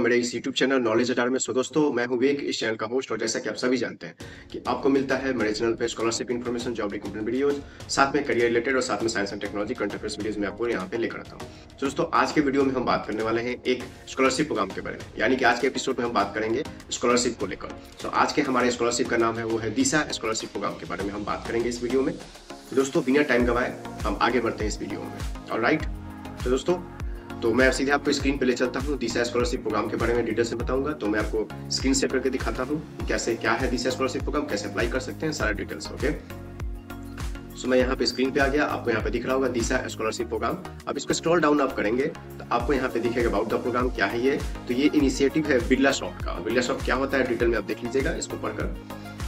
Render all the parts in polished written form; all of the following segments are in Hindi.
मेरे इस यूट्यूब चैनल नॉलेज अटार में। सो दोस्तों, मैं हूं विवेक, इस चैनल का होस्ट। और जैसा कि आप सभी जानते हैं कि आपको मिलता है मेरे चैनल पे scholarship information, job recruitment videos, साथ में करियर रिलेटेड और साथ में science and technology current affairs videos में आपको यहाँ पे लेकर आता हूँ। तो दोस्तों, आज के वीडियो में हम बात करने वाले हैं एक स्कॉलरशिप प्रोग्राम के बारे में, यानी कि आज के एपिसोड में हम बात करेंगे स्कॉलरशिप को लेकर। तो आज के हमारे स्कॉलरशिप का नाम है वो है दिशा स्कॉलरशिप प्रोग्राम के बारे में हम बात करेंगे इस वीडियो में। तो दोस्तों, बिना टाइम गवाए हम आगे बढ़ते हैं इस वीडियो में। ऑलराइट, तो दोस्तों, तो मैं सीधे आपको स्क्रीन पे ले चलता हूँ। दिशा स्कॉलरशिप प्रोग्राम के बारे में डिटेल से बताऊंगा। तो मैं आपको स्क्रीन शेयर करके दिखाता हूँ कैसे क्या है दिशा स्कॉलरशिप प्रोग्राम, कैसे अप्लाई कर सकते हैं, सारा डिटेल्स। ओके, सो मैं यहाँ पे स्क्रीन पे आ गया। आपको यहाँ पे दिख रहा होगा दिशा स्कॉलरशिप प्रोग्राम। अब इसको स्क्रॉल डाउन आप करेंगे तो आपको यहाँ पे दिखेगा अबाउट द प्रोग्राम। क्या है ये? तो ये इनिशिएटिव है बिरला सॉफ्ट का। बिरला सॉफ्ट क्या होता है डिटेल में आप देख लीजिएगा इसको पढ़कर।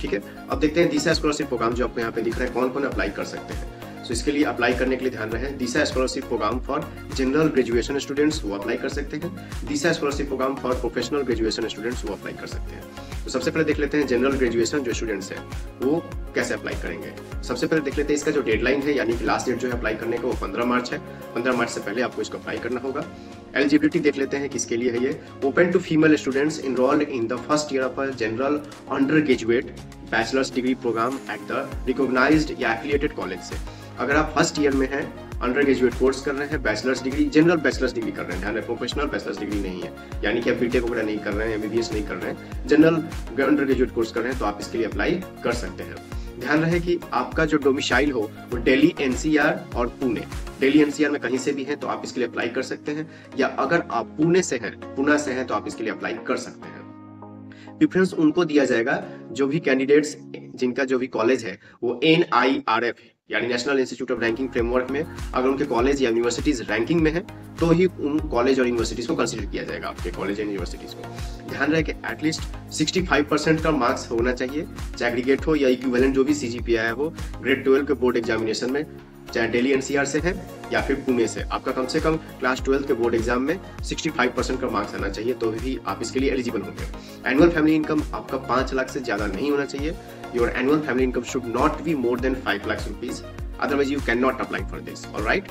ठीक है, अब देखते हैं दिशा स्कॉलरशिप प्रोग्राम जो आपको यहाँ पे दिख रहा है कौन कौन अप्लाई कर सकते हैं। तो इसके लिए अप्लाई करने के लिए ध्यान रहे, Disha scholarship programme for general graduation students वो अप्लाई कर सकते हैं। Disha scholarship programme for professional graduation students वो अप्लाई कर सकते हैं। तो सबसे पहले देख लेते हैं जनरल ग्रेजुएशन जो स्टूडेंट्स हैं वो कैसे अप्लाई करेंगे। सबसे पहले देख लेते हैं इसका जो डेडलाइन है, यानी कि लास्ट डेट जो है अप्लाई करने का वो 15 मार्च है। 15 मार्च से पहले आपको इसको अप्लाई करना होगा। एलिजिबिलिटी देख लेते हैं किसके लिए है ये। Open to female students enrolled in the first year of a general undergraduate bachelors degree programme at the recognised या एफिलिएटेड कॉलेज से। अगर आप फर्स्ट ईयर में हैं, अंडर ग्रेजुएट कोर्स कर रहे हैं, bachelors degree, general bachelors degree कर रहे हैं, ध्यान रखें प्रोफेशनल बैचलर्स डिग्री नहीं है, यानी कि आप बीटेक वगैरह नहीं कर रहे हैं, एमबीबीएस नहीं कर रहे हैं, जनरल अंडर ग्रेजुएट कोर्स कर रहे हैं, तो आप इसके लिए अप्लाई कर सकते हैं। ध्यान रहे कि आपका जो डोमिसाइल हो वो दिल्ली एनसीआर और पुणे, दिल्ली एनसीआर में कहीं से भी है तो आप इसके लिए अप्लाई कर सकते हैं, या अगर आप पुणे से हैं तो आप इसके लिए अप्लाई कर सकते हैं। प्रेफरेंस उनको दिया जाएगा जो भी कैंडिडेट्स जिनका जो भी कॉलेज है वो NIRF यानी national institute of ranking framework में अगर उनके कॉलेज या यूनिवर्सिटीज रैंकिंग में है तो ही उन कॉलेज और यूनिवर्सिटीज को कंसीडर किया जाएगा, आपके कॉलेज एंड यूनिवर्सिटीज को। ध्यान रहे कि एटलीस्ट 65% का मार्क्स होना चाहिए, चाहे एग्रीगेट हो या इक्विवेलेंट जो भी CGPA हो ग्रेड 12 के बोर्ड एग्जामिनेशन में, चाहे दिल्ली NCR से है या फिर पुणे से। आपका कम से कम क्लास 12 के बोर्ड एग्जाम में 65% का मार्क्स आना चाहिए, तो भी आप इसके लिए एलिजिबल होंगे। एनुअल फैमिली इनकम आपका 5 लाख से ज्यादा नहीं होना चाहिए। Your annual family income should not be more than 5 lakh rupees, otherwise you can not apply for this. Alright,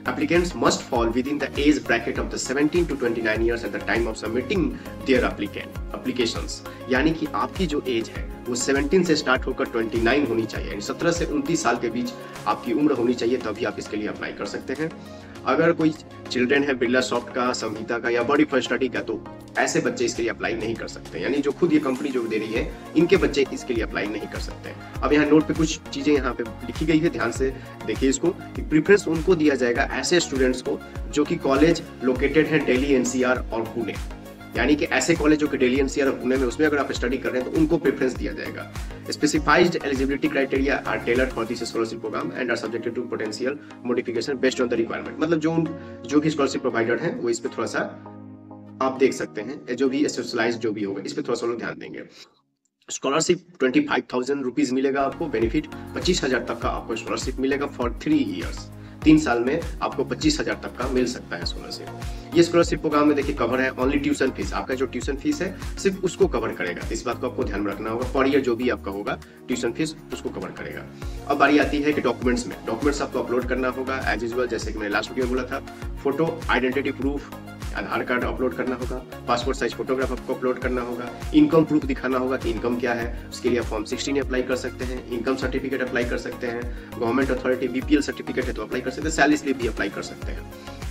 applicants must fall within the age bracket of the 17 to 29 years at the time of submitting their applications। यानी कि आपकी जो एज है वो 17 से स्टार्ट होकर 29 होनी चाहिए, यानी 17 से 29 साल के बीच आपकी उम्र होनी चाहिए, तभी आप इसके लिए अप्लाई कर सकते हैं। अगर कोई चिल्ड्रन है बिरला सॉफ्ट का, संगीता का या बॉडी फर्स्ट स्टडी का, तो ऐसे बच्चे इसके लिए अप्लाई नहीं कर सकते, यानी जो खुद ये कंपनी जो दे रही है इनके बच्चे इसके लिए अप्लाई नहीं कर सकते। अब यहाँ नोट पे कुछ चीजें यहाँ पे लिखी गई है, ध्यान से देखिए इसको। प्रेफरेंस उनको दिया जाएगा ऐसे स्टूडेंट्स को जो कि कॉलेज लोकेटेड है दिल्ली NCR और पुणे, यानी कि ऐसे कॉलेज जो कि दिल्ली NCR और पुणे में उसमें अगर आप स्टडी कर रहे हैं तो उनको प्रेफरेंस दिया जाएगा। Specified eligibility criteria are tailored for this scholarship programme and are subjected to potential modification based on the requirement. मतलब जो भी स्कॉलरशिप प्रोवाइडर है वो इस पे थोड़ा सा आप देख सकते हैं, जो भी स्पेशलाइज्ड जो भी होगा इस पे थोड़ा सा लोग ध्यान देंगे। स्कॉलरशिप 25,000 रुपीज मिलेगा आपको, बेनिफिट 25,000 तक का आपको स्कॉलरशिप मिलेगा फॉर 3 ईयर्स। 3 साल में आपको 25,000 तक का मिल सकता है स्कॉलरशिप। ये स्कॉलरशिप प्रोग्राम में देखिए कवर है ओनली ट्यूशन फीस, आपका जो ट्यूशन फीस है सिर्फ उसको कवर करेगा, इस बात को आपको ध्यान में रखना होगा। पर ईयर जो भी आपका होगा ट्यूशन फीस उसको कवर करेगा। अब बारी आती है कि डॉक्यूमेंट्स में, डॉक्यूमेंट्स आपको अपलोड करना होगा एज यूजुअल, जैसे कि मैंने लास्ट वीडियो में बोला था। फोटो, आइडेंटिटी प्रूफ, आधार कार्ड अपलोड करना होगा, पासपोर्ट साइज फोटोग्राफ आपको अपलोड करना होगा, इनकम प्रूफ दिखाना होगा कि इनकम क्या है, उसके लिए फॉर्म 16 अप्लाई कर सकते हैं, इनकम सर्टिफिकेट अप्लाई कर सकते हैं, गवर्नमेंट अथॉरिटी BPL सर्टिफिकेट है तो अप्लाई कर सकते हैं, सैलरी स्लिप भी अप्लाई कर सकते हैं।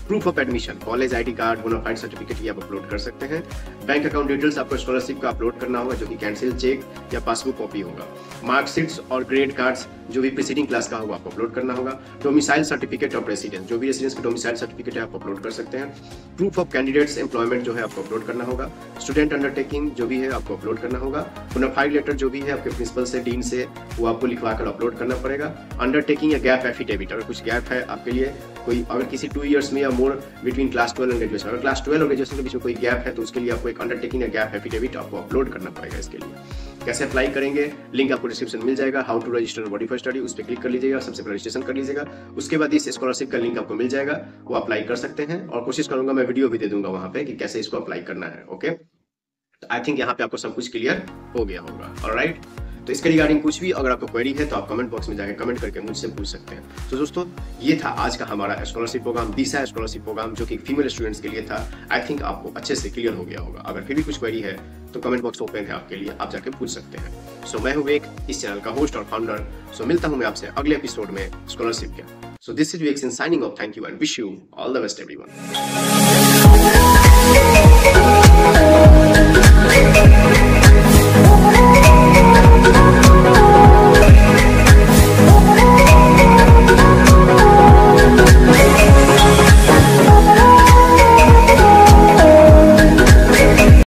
Proof of admission, college ID card, bonafide certificate ये आप अपलोड कर सकते हैं। बैंक अकाउंट डिटेल्स आपको स्कॉलरशिप का अपलोड करना होगा जो कि कैंसिल चेक या पासबुक कॉपी होगा। मार्कशीट्स और ग्रेड कार्ड्स जो भी प्रीसीडिंग क्लास का होगा आपको अपलोड करना होगा। डोमिसाइल सर्टिफिकेट ऑफ रेसिडेंस, जो भी रेसिडेंस का डोमिसाइल सर्टिफिकेट है आप अपलोड कर सकते हैं। प्रूफ ऑफ कैंडिडेट्स एम्प्लॉयमेंट जो है आपको अपलोड करना होगा। स्टूडेंट अंडरटेकिंग जो भी है आपको अपलोड करना होगा। बोनाफाइड लेटर जो भी है आपके प्रिंसिपल से, डीन से, वो आपको लिखवा कर अपलोड करना पड़ेगा। अंडरटेकिंग या गैप एफिडेविट, अगर कुछ गैप है आपके लिए कोई, अगर किसी 2 ईयर्स में या मोर बिटवीन क्लास 12 एंड ग्रेजुएशन, अगर क्लास 12 और ग्रेजुएशन के बीच में कोई गैप है तो उसके लिए आपको एक अंडरटेकिंग या गैप एफिडेविट आपको अपलोड करना पड़ेगा। इसके लिए कैसे अप्लाई करेंगे, लिंक आपको डिस्क्रिप्शन मिल जाएगा। How to register body first study, उस पर क्लिक कर लीजिएगा, सबसे पहले रजिस्ट्रेशन कर लीजिएगा। उसके बाद इस स्कॉलरशिप का लिंक आपको मिल जाएगा, वो अप्लाई कर सकते हैं, और कोशिश करूंगा मैं वीडियो भी दे दूंगा वहां पे कि कैसे इसको अप्लाई करना है। ओके, आई थिंक यहाँ पे आपको सब कुछ क्लियर हो गया होगा। ऑलराइट, तो इसके रिगार्डिंग कुछ भी अगर आपको क्वेरी है तो आप कमेंट बॉक्स में जाकर कमेंट करके मुझसे पूछ सकते हैं। तो दोस्तों ये था आज का हमारा स्कॉलरशिप प्रोग्राम, दिशा स्कॉलरशिप प्रोग्राम, जो कि फीमेल स्टूडेंट्स के लिए था। आई थिंक आपको अच्छे से क्लियर हो गया होगा। अगर फिर भी कुछ क्वेरी है तो कमेंट बॉक्स ओपन है आपके लिए, आप जाके पूछ सकते हैं। सो मैं हूँ विवेक, इस चैनल का होस्ट और फाउंडर। सो मिलता हूँ मैं आपसे अगले एपिसोड में स्कॉलरशिप के। So this is Vivek signing off. Thank you and wish you all the best everyone.